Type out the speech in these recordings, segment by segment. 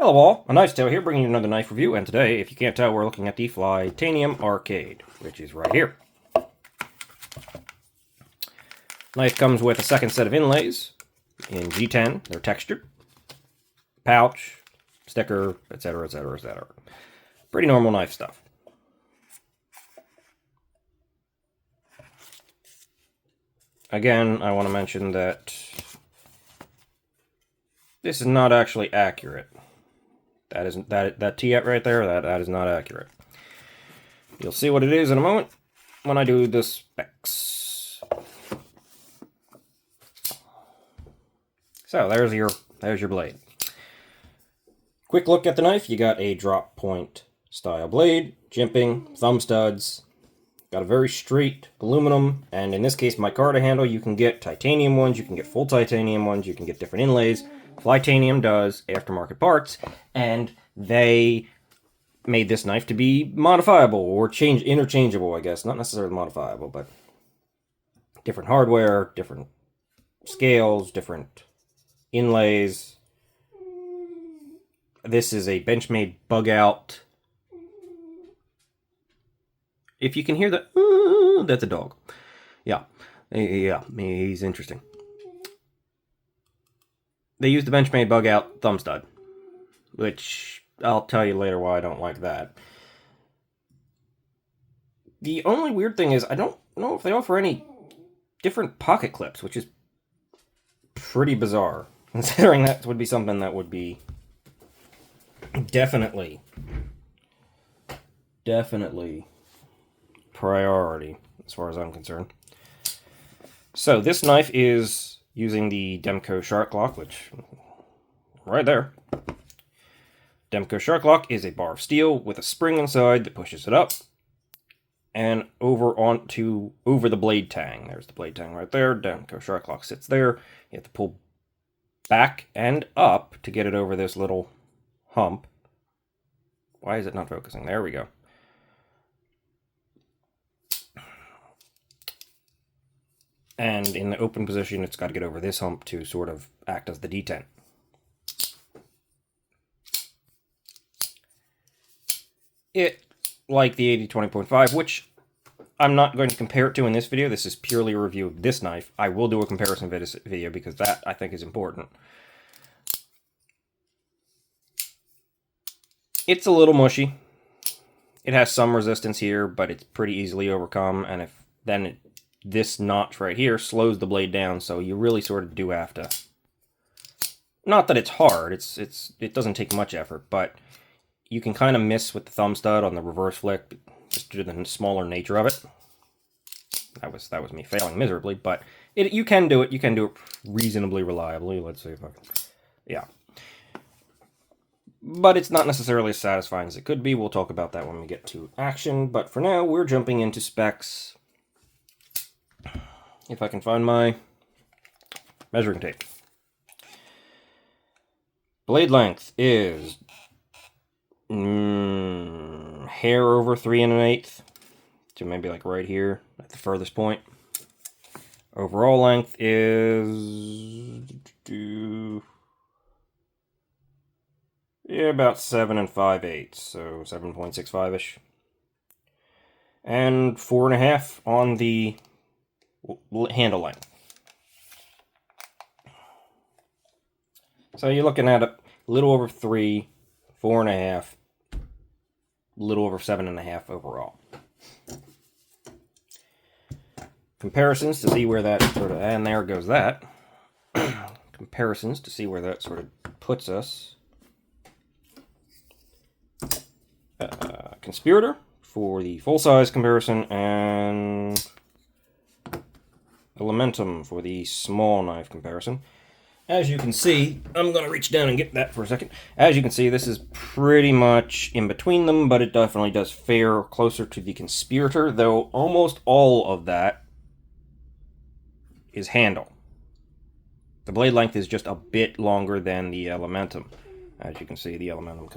Hello all, a Knife's Tale here, bringing you another knife review, and today, if you can't tell, we're looking at the Flytanium Arcade, which is right here. Knife comes with a second set of inlays in G10, they're textured, pouch, sticker, etc, etc, etc. Pretty normal knife stuff. Again, I want to mention that this is not actually accurate. That T-at right there, that is not accurate. You'll see what it is in a moment when I do the specs. So there's your blade. Quick look at the knife. You got a drop point style blade, jimping, thumb studs. Got a very straight aluminum, and in this case, micarta handle. You can get titanium ones, you can get full titanium ones, you can get different inlays. Flytanium does aftermarket parts, and they made this knife to be modifiable or interchangeable, I guess. Not necessarily modifiable, but different hardware, different scales, different inlays. This is a Benchmade bug out. If you can hear that, that's a dog. Yeah, he's interesting. They used the Benchmade bug out thumb stud, which I'll tell you later why I don't like that. The only weird thing is I don't know if they offer any different pocket clips, which is pretty bizarre, considering that would be something that would be definitely priority as far as I'm concerned. So this knife is using the Demko shark lock, which right there. Demko shark lock is a bar of steel with a spring inside that pushes it up and over the blade tang. There's the blade tang right there. Demko shark lock sits there. You have to pull back and up to get it over this little hump. Why is it not focusing? There we go. And in the open position, it's got to get over this hump to sort of act as the detent. It, like the 80-20.5, which I'm not going to compare it to in this video. This is purely a review of this knife. I will do a comparison video because that, I think, is important. It's a little mushy. It has some resistance here, but it's pretty easily overcome, and this notch right here slows the blade down, so you really sort of do have to. Not that it's hard, it doesn't take much effort, but you can kind of miss with the thumb stud on the reverse flick just due to the smaller nature of it. That was me failing miserably, but you can do it. You can do it reasonably reliably. Let's see if I can. Yeah. But it's not necessarily as satisfying as it could be. We'll talk about that when we get to action, but for now, we're jumping into specs. If I can find my measuring tape. Blade length is hair over 3 1/8, so maybe like right here at the furthest point. Overall length is about 7 5/8, so 7.65-ish, and 4.5 on the handle length. So you're looking at a little over 3, 4.5, a little over 7.5 overall. Comparisons to see where that sort of, and there goes that. Comparisons to see where that sort of puts us. Conspirator for the full-size comparison, and Elementum for the small knife comparison. As you can see, I'm going to reach down and get that for a second. As you can see, this is pretty much in between them, but it definitely does fare closer to the Conspirator, though almost all of that is handle. The blade length is just a bit longer than the Elementum. As you can see, the Elementum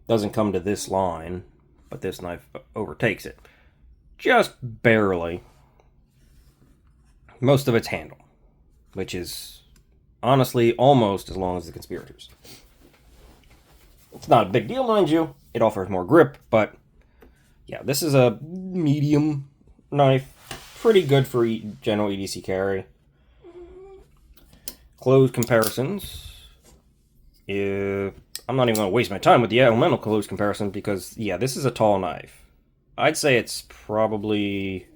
doesn't come to this line, but this knife overtakes it. Just barely. Most of it's handle, which is honestly almost as long as the Conspirators. It's not a big deal, mind you. It offers more grip, but yeah, this is a medium knife. Pretty good for general EDC carry. Close comparisons. I'm not even going to waste my time with the elemental close comparison because, yeah, this is a tall knife. I'd say it's probably...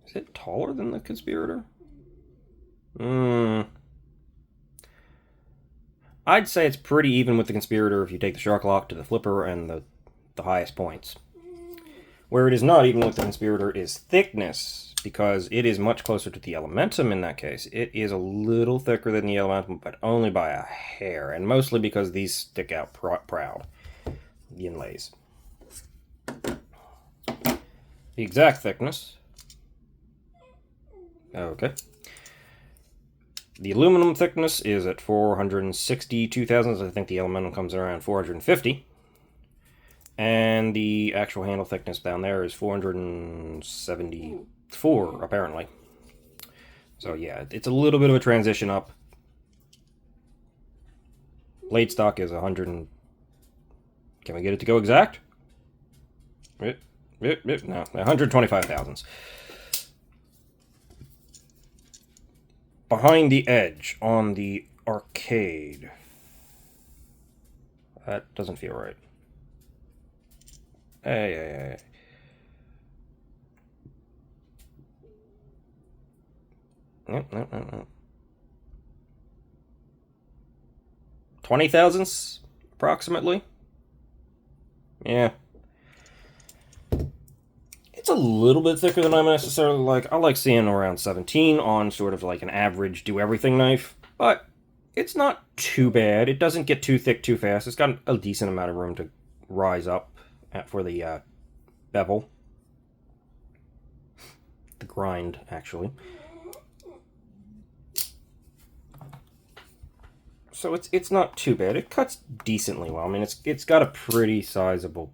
Is it taller than the Conspirator? I'd say it's pretty even with the Conspirator if you take the Shark Lock to the Flipper and the highest points. Where it is not even with the Conspirator is thickness, because it is much closer to the Elementum in that case. It is a little thicker than the Elementum, but only by a hair, and mostly because these stick out proud, the inlays. The exact thickness. Okay. The aluminum thickness is at 462 thousandths. I think the Elementum comes around 450. And the actual handle thickness down there is 474, apparently. So yeah, it's a little bit of a transition up. Blade stock is 100 and... Can we get it to go exact? No, 125 thousandths. Behind the edge on the arcade. That doesn't feel right. Hey. No. 20 thousandths, approximately. Yeah. It's a little bit thicker than I necessarily like. I like seeing around 17 on sort of like an average do-everything knife, but it's not too bad. It doesn't get too thick too fast. It's got a decent amount of room to rise up for the bevel. The grind, actually. So it's not too bad. It cuts decently well. I mean, it's got a pretty sizable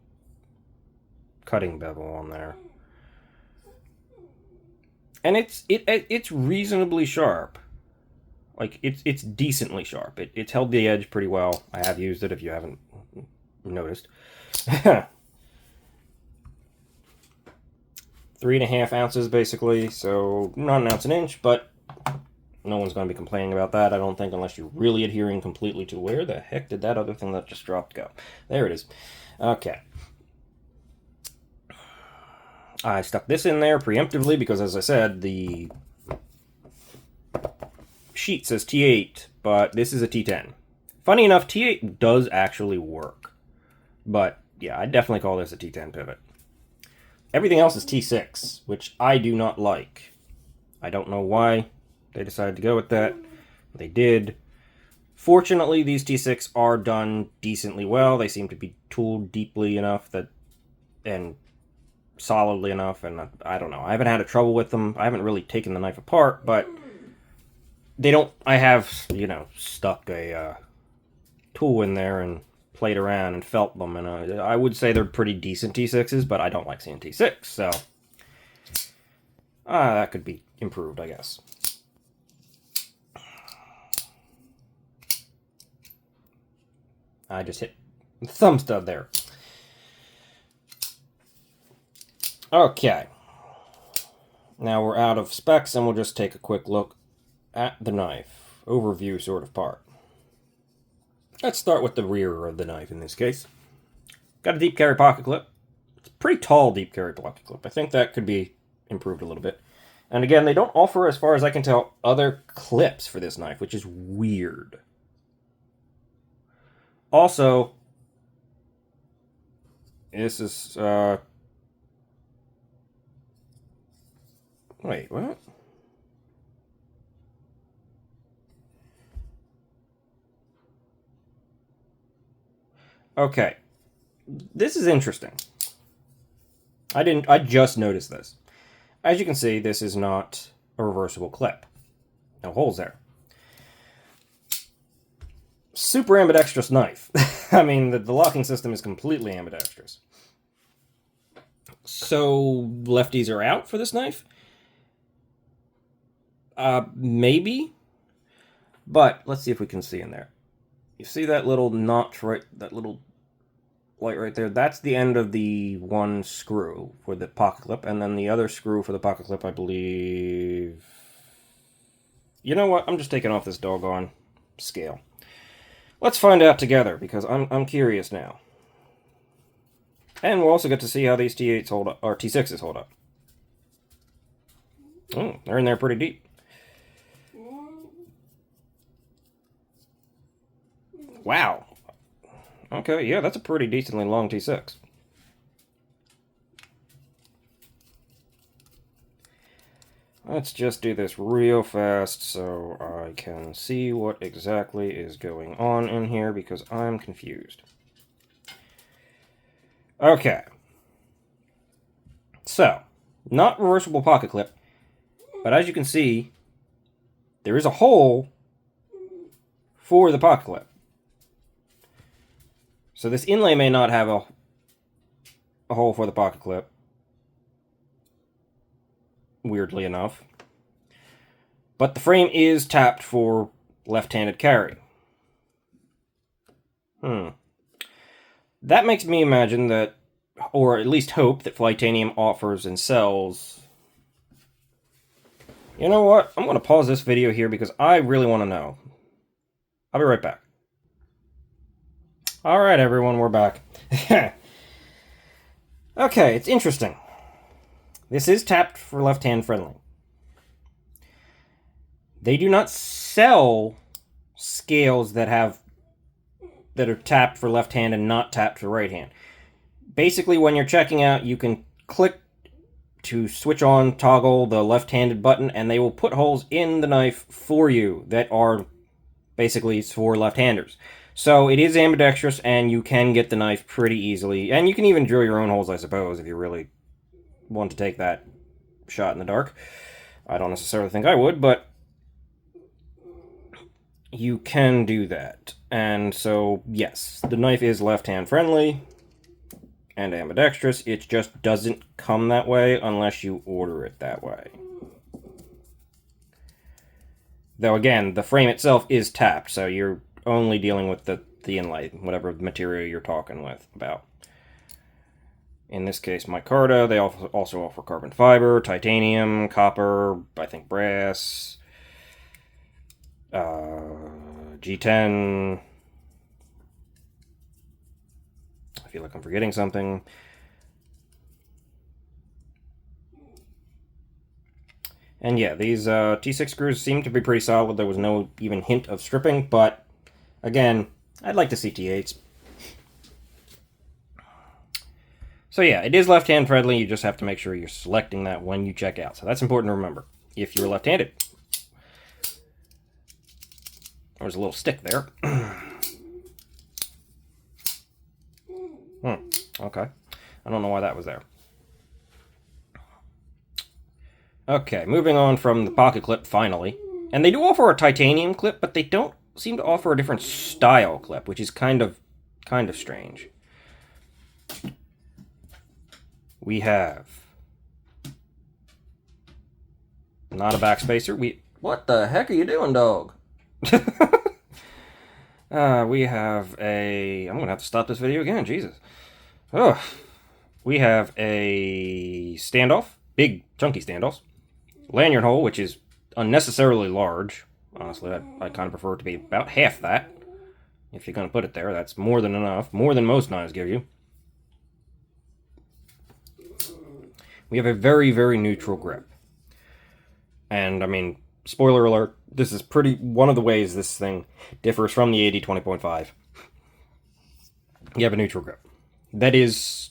cutting bevel on there. And it's reasonably sharp. Like, it's decently sharp. It's held the edge pretty well. I have used it if you haven't noticed. 3.5 ounces, basically, so not an ounce an inch, but no one's going to be complaining about that, I don't think, unless you're really adhering completely to where the heck did that other thing that just dropped go? There it is. Okay. I stuck this in there preemptively because, as I said, the sheet says T8, but this is a T10. Funny enough, T8 does actually work, but yeah, I'd definitely call this a T10 pivot. Everything else is T6, which I do not like. I don't know why they decided to go with that. They did. Fortunately, these T6 are done decently well. They seem to be tooled deeply enough and solidly enough, and I don't know. I haven't had a trouble with them. I haven't really taken the knife apart, but they don't... I have, stuck a tool in there and played around and felt them, and I would say they're pretty decent T6s, but I don't like seeing T6, so that could be improved, I guess. I just hit the thumb stud there. Okay. Now we're out of specs, and we'll just take a quick look at the knife. Overview sort of part. Let's start with the rear of the knife in this case. Got a deep carry pocket clip. It's a pretty tall deep carry pocket clip. I think that could be improved a little bit. And again, they don't offer, as far as I can tell, other clips for this knife, which is weird. Also, this is, wait, what? Okay, this is interesting. I just noticed this. As you can see, this is not a reversible clip. No holes there. Super ambidextrous knife. I mean, the locking system is completely ambidextrous. So, lefties are out for this knife? Maybe. But, let's see if we can see in there. You see that little notch right, that little light right there? That's the end of the one screw for the pocket clip, and then the other screw for the pocket clip, I believe... You know what? I'm just taking off this doggone scale. Let's find out together, because I'm curious now. And we'll also get to see how these T8s hold up, or T6s hold up. Oh, they're in there pretty deep. Wow. Okay, yeah, that's a pretty decently long T6. Let's just do this real fast so I can see what exactly is going on in here, because I'm confused. Okay. So, not reversible pocket clip, but as you can see, there is a hole for the pocket clip. So this inlay may not have a hole for the pocket clip, weirdly enough. But the frame is tapped for left-handed carry. That makes me imagine that, or at least hope, that Flytanium offers and sells... You know what? I'm going to pause this video here because I really want to know. I'll be right back. Alright everyone, we're back. Okay, it's interesting. This is tapped for left-hand friendly. They do not sell scales that are tapped for left hand and not tapped for right hand. Basically, when you're checking out, you can click to switch on, toggle the left-handed button, and they will put holes in the knife for you that are basically for left-handers. So it is ambidextrous, and you can get the knife pretty easily. And you can even drill your own holes, I suppose, if you really want to take that shot in the dark. I don't necessarily think I would, but you can do that. And so, yes, the knife is left-hand friendly and ambidextrous. It just doesn't come that way unless you order it that way. Though, again, the frame itself is tapped, so you're only dealing with the inlay, whatever material you're talking about. In this case, micarta. They also offer carbon fiber, titanium, copper, I think brass, G10. I feel like I'm forgetting something. And yeah, these T6 screws seem to be pretty solid. There was no even hint of stripping, but again, I'd like to see T8s. So yeah, it is left-hand friendly. You just have to make sure you're selecting that when you check out. So that's important to remember if you're left-handed. There's a little stick there. Okay. I don't know why that was there. Okay, moving on from the pocket clip, finally. And they do offer a titanium clip, but they don't seem to offer a different style clip, which is kind of strange. We have... not a backspacer. What the heck are you doing, dog? We have a... I'm going to have to stop this video again, Jesus. Oh, we have a standoff, big, chunky standoffs. Lanyard hole, which is unnecessarily large. Honestly, I kind of prefer it to be about half that. If you're going to put it there, that's more than enough. More than most knives give you. We have a very, very neutral grip. And, I mean, spoiler alert, this is one of the ways this thing differs from the AD 20.5. You have a neutral grip. That is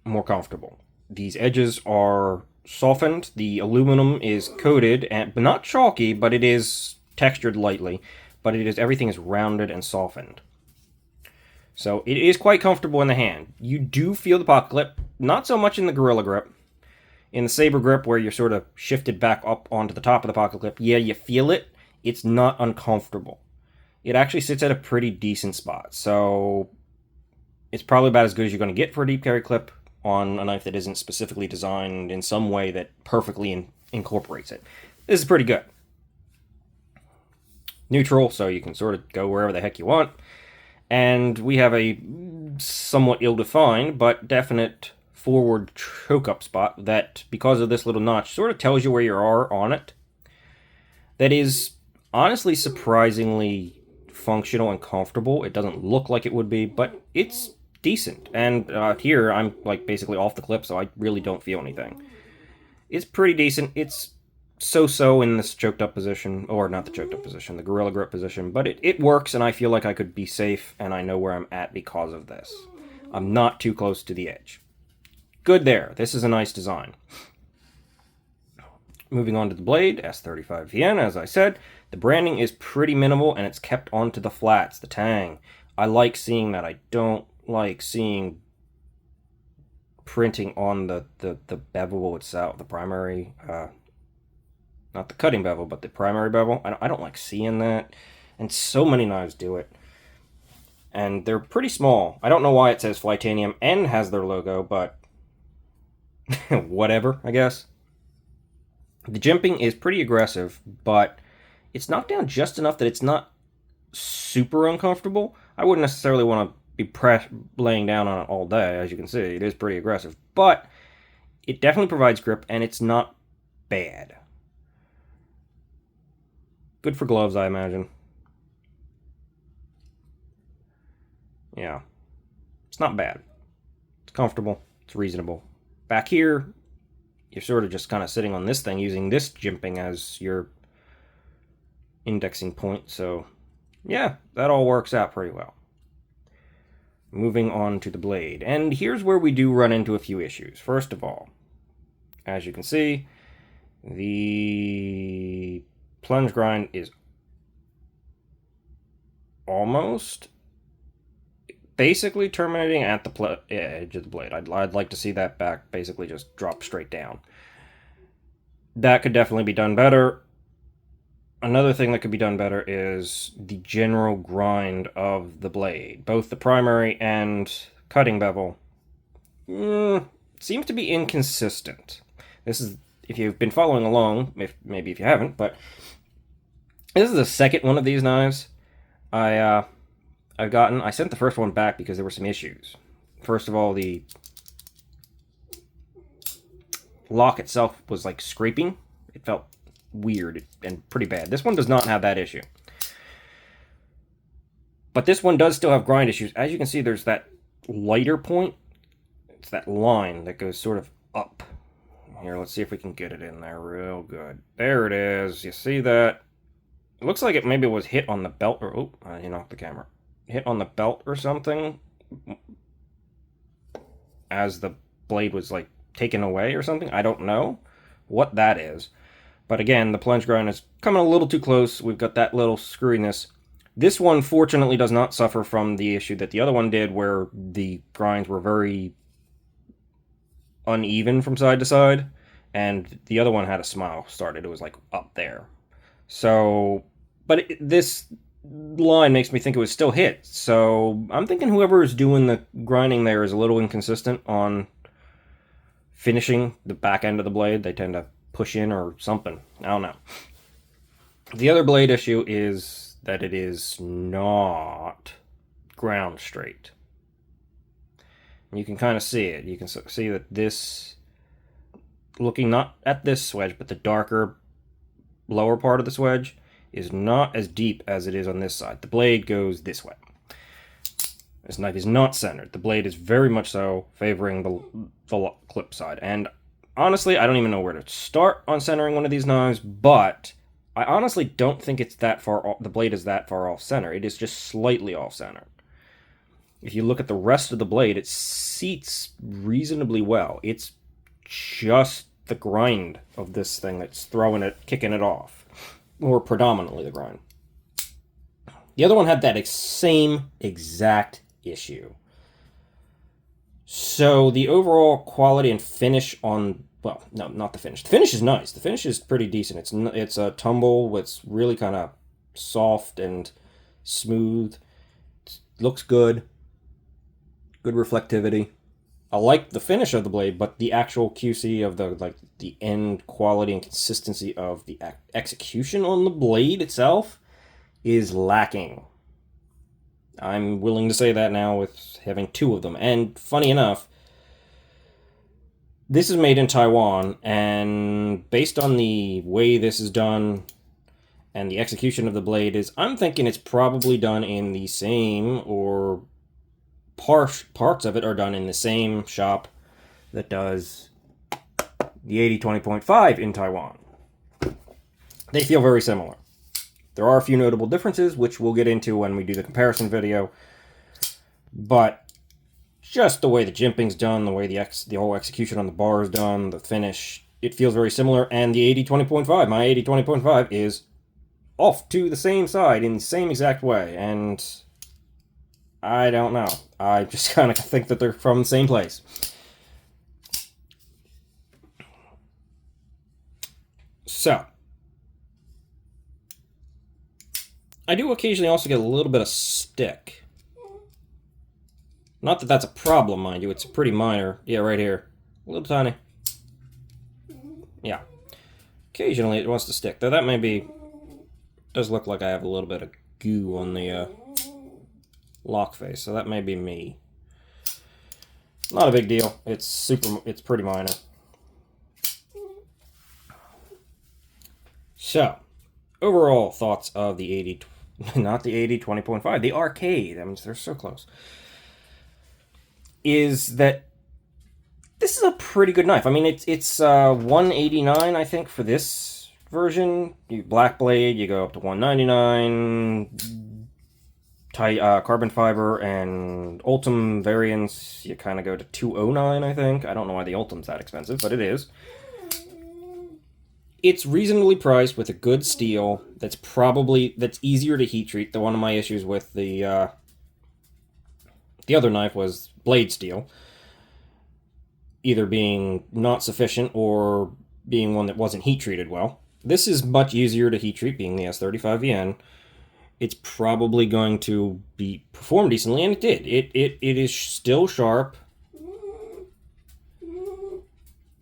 more comfortable. These edges are softened. The aluminum is coated, but not chalky, but it is textured lightly. But everything is rounded and softened. So it is quite comfortable in the hand. You do feel the pocket clip, not so much in the Gorilla Grip. In the Saber Grip, where you're sort of shifted back up onto the top of the pocket clip, yeah, you feel it. It's not uncomfortable. It actually sits at a pretty decent spot. So it's probably about as good as you're going to get for a deep carry clip on a knife that isn't specifically designed in some way that perfectly incorporates it. This is pretty good. neutral, so you can sort of go wherever the heck you want. And we have a somewhat ill-defined, but definite forward choke-up spot that, because of this little notch, sort of tells you where you are on it. That is honestly surprisingly functional and comfortable. It doesn't look like it would be, but it's decent. And here, I'm like basically off the clip, so I really don't feel anything. It's pretty decent. It's so-so in this choked up position, or not the choked up position, the gorilla grip position, but it works, and I feel like I could be safe, and I know where I'm at because of this. I'm not too close to the edge. Good there. This is a nice design. Moving on to the blade, S35VN, as I said, the branding is pretty minimal, and it's kept onto the flats, the tang. I like seeing that. I don't like seeing printing on the bevel itself, the primary, not the cutting bevel, but the primary bevel. I don't like seeing that, and so many knives do it. And they're pretty small. I don't know why it says Flytanium and has their logo, but whatever, I guess. The jimping is pretty aggressive, but it's knocked down just enough that it's not super uncomfortable. I wouldn't necessarily want to be laying down on it all day. As you can see, it is pretty aggressive, but it definitely provides grip, and it's not bad. Good for gloves, I imagine. Yeah. It's not bad. It's comfortable. It's reasonable. Back here, you're sort of just kind of sitting on this thing, using this jimping as your indexing point. So, yeah, that all works out pretty well. Moving on to the blade. And here's where we do run into a few issues. First of all, as you can see, the plunge grind is almost basically terminating at the edge of the blade. I'd like to see that back basically just drop straight down. That could definitely be done better. Another thing that could be done better is the general grind of the blade. Both the primary and cutting bevel seems to be inconsistent. This is, if you've been following along, maybe if you haven't, but this is the second one of these knives I've gotten. I sent the first one back because there were some issues. First of all, the lock itself was like scraping. It felt weird and pretty bad. This one does not have that issue. But this one does still have grind issues. As you can see, there's that lighter point. It's that line that goes sort of up. Here, let's see if we can get it in there real good. There it is. You see that? It looks like it maybe was hit on the belt, or oh, you knocked the camera. Hit on the belt or something as the blade was like taken away or something. I don't know what that is. But again, the plunge grind is coming a little too close. We've got that little screwiness. This one, fortunately, does not suffer from the issue that the other one did, where the grinds were very uneven from side to side. And the other one had a smile started. It was like up there. So, but this line makes me think it was still hit. So I'm thinking whoever is doing the grinding there is a little inconsistent on finishing the back end of the blade. They tend to push in or something. I don't know. The other blade issue is that it is not ground straight. And you can kind of see it. You can see that this, looking not at this wedge, but the darker lower part of this wedge, is not as deep as it is on this side. The blade goes this way. This knife is not centered. The blade is very much so favoring the clip side. And honestly, I don't even know where to start on centering one of these knives, but I honestly don't think it's that far off. The blade is that far off center. It is just slightly off center. If you look at the rest of the blade, it seats reasonably well. It's just the grind of this thing that's throwing it, kicking it off. Or predominantly the grind. The other one had that same exact issue. So the overall quality and finish on, well, no, not the finish. The finish is nice. The finish is pretty decent. It's a tumble. It's really kind of soft and smooth. It looks good. Good reflectivity. I like the finish of the blade, but the actual QC of the end quality and consistency of the execution on the blade itself is lacking. I'm willing to say that now with having two of them. And funny enough, this is made in Taiwan, and based on the way this is done and the execution of the blade I'm thinking it's probably done in the same, or parts of it are done in the same shop that does the 80-20.5 in Taiwan. They feel very similar. There are a few notable differences, which we'll get into when we do the comparison video, but just the way the jimping's done, the way the whole execution on the bar is done, the finish, it feels very similar. And the 80-20.5, my 80-20.5 is off to the same side in the same exact way, and I don't know. I just kind of think that they're from the same place. So, I do occasionally also get a little bit of stick. Not that that's a problem, mind you. It's pretty minor. Yeah, right here. A little tiny. Yeah. Occasionally it wants to stick. Though that may be... does look like I have a little bit of goo on the lock face. So that may be me. Not a big deal. It's pretty minor. So, overall thoughts of the 80... not the 80-20.5. The arcade. I mean, they're so close. Is that this is a pretty good knife. I mean, it's $189, I think, for this version. Black blade, you go up to $199. Carbon fiber and Ultim variants, you kind of go to $209, I think. I don't know why the Ultim's that expensive, but it is. It's reasonably priced with a good steel that's easier to heat treat. One of my issues with the other knife was blade steel, either being not sufficient or being one that wasn't heat treated well. This is much easier to heat treat, being the S35VN. It's probably going to be performed decently, and it did. It is still sharp.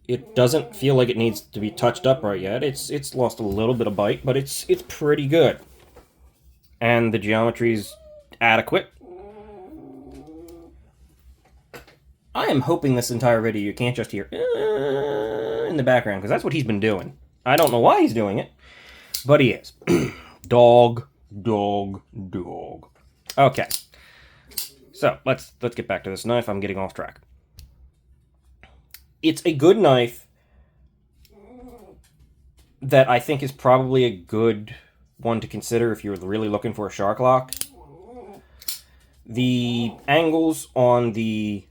It doesn't feel like it needs to be touched up right yet. It's lost a little bit of bite, but it's pretty good. And the geometry's adequate. I am hoping this entire video you can't just hear in the background, because that's what he's been doing. I don't know why he's doing it, but he is. Dog. Okay. So, let's get back to this knife. I'm getting off track. It's a good knife that I think is probably a good one to consider if you're really looking for a shark lock. The angles on the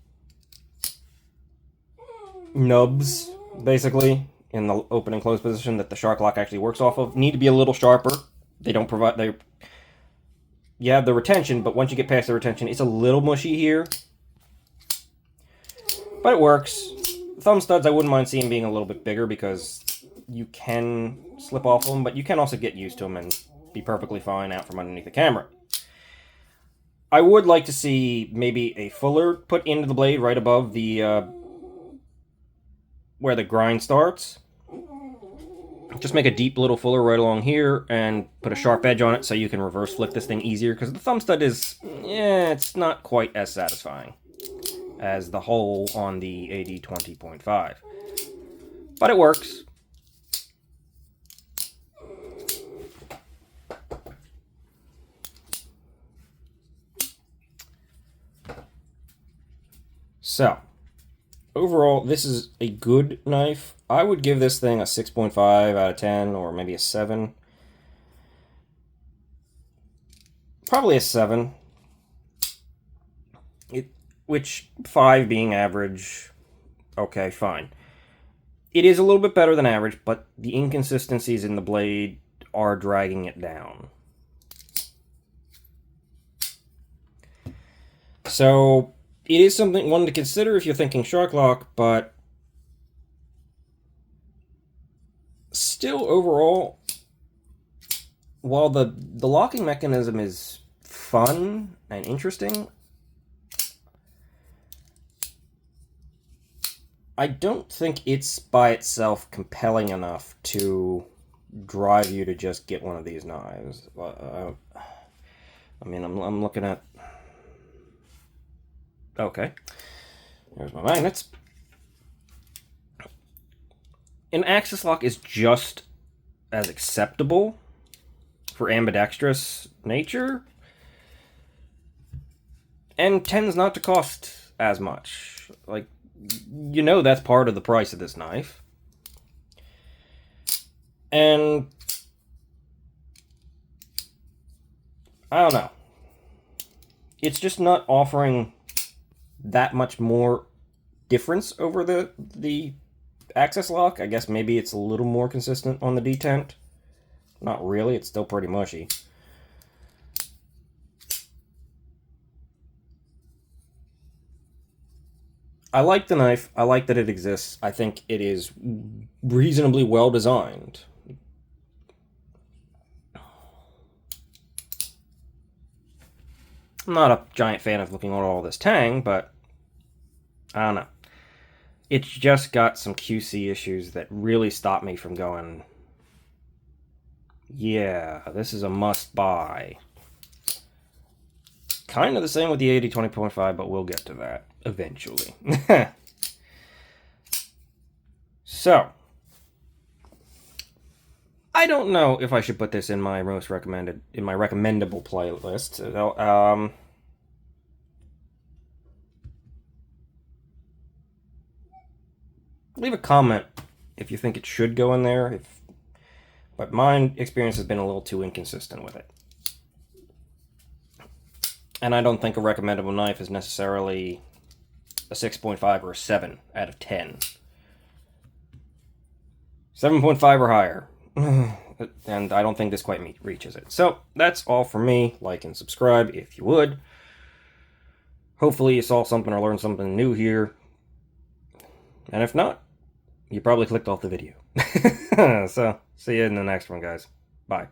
nubs, basically, in the open and close position that the shark lock actually works off of, need to be a little sharper. They don't provide... You have the retention, but once you get past the retention, it's a little mushy here. But it works. Thumb studs, I wouldn't mind seeing being a little bit bigger, because you can slip off them, but you can also get used to them and be perfectly fine out from underneath the camera. I would like to see maybe a fuller put into the blade right above the where the grind starts. Just make a deep little fuller right along here and put a sharp edge on it so you can reverse flick this thing easier, because the thumb stud is, it's not quite as satisfying as the hole on the 80-20.5. But it works. So, overall, this is a good knife. I would give this thing a 6.5 out of 10, or maybe a 7. Probably a 7. Which 5 being average, okay, fine. It is a little bit better than average, but the inconsistencies in the blade are dragging it down. So, it is one to consider if you're thinking shark lock, but still, overall, while the locking mechanism is fun and interesting, I don't think it's by itself compelling enough to drive you to just get one of these knives. I mean, I'm looking at... Okay. There's my magnets. An axis lock is just as acceptable for ambidextrous nature, and tends not to cost as much. Like, you know that's part of the price of this knife. And I don't know. It's just not offering that much more difference over the axis lock. I guess maybe it's a little more consistent on the detent. Not really, it's still pretty mushy. I like the knife. I like that it exists. I think it is reasonably well designed. I'm not a giant fan of looking at all this tang, but I don't know. It's just got some QC issues that really stop me from going, yeah, this is a must-buy. Kind of the same with the 80-20.5, but we'll get to that eventually. So, I don't know if I should put this in my most recommended, in my recommendable playlist. Leave a comment if you think it should go in there. But my experience has been a little too inconsistent with it. And I don't think a recommendable knife is necessarily a 6.5 or a 7 out of 10. 7.5 or higher. And I don't think this quite reaches it. So, that's all for me. Like and subscribe if you would. Hopefully you saw something or learned something new here. And if not, you probably clicked off the video. So, see you in the next one, guys. Bye.